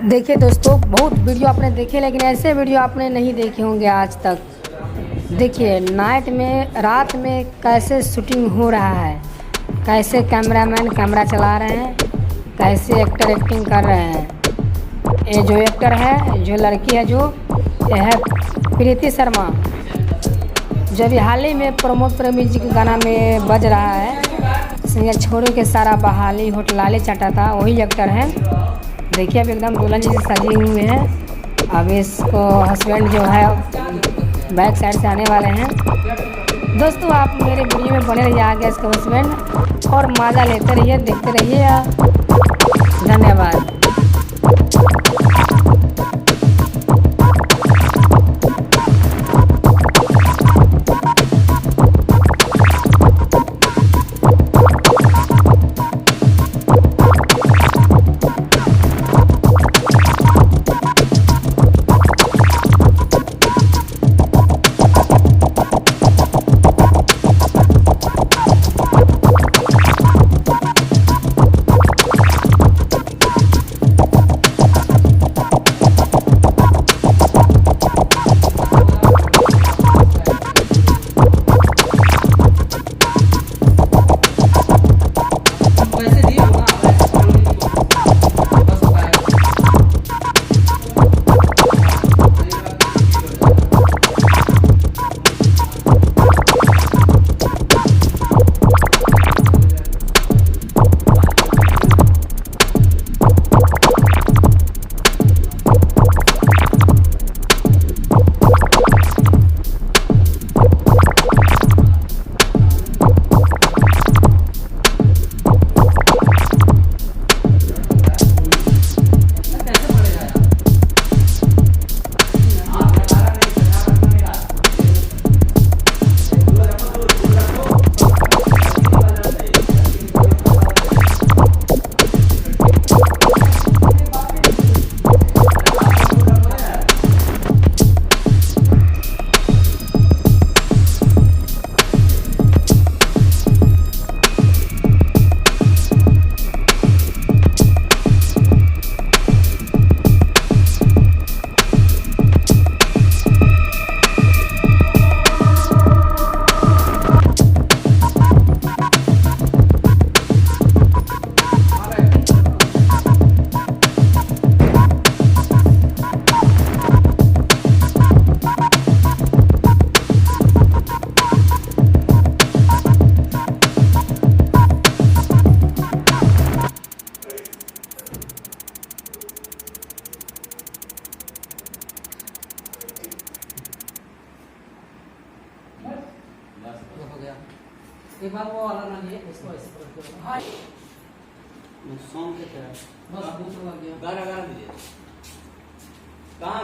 देखिए दोस्तों, बहुत वीडियो आपने देखे लेकिन ऐसे वीडियो आपने नहीं देखे होंगे आज तक। देखिए नाइट में, रात में कैसे शूटिंग हो रहा है, कैसे कैमरामैन कैमरा चला रहे हैं, कैसे एक्टर एक्टिंग कर रहे हैं। ये जो एक्टर है, जो लड़की है, जो ये है प्रीति शर्मा, जब हाल ही में प्रमोद प्रेमी जी के गाना में बज रहा है, सिंगर छोड़ो के सारा बहाली होटलाले चाटा था, वही एक्टर है। देखिए अब एकदम दुल्हन जी सजी हुई है। अब इसको हस्बैंड जो है बैक साइड से आने वाले हैं। दोस्तों आप मेरे वीडियो में बने रहिए, आगे इसका हस्बैंड, और मज़ा लेते रहिए, देखते रहिए। धन्यवाद। हो गया। एक बार वो वाला ना लिए, इसको इस पर करो। हां सॉन्ग के तरह बस दूसरा लग गया। गाना गा दीजिए। कहां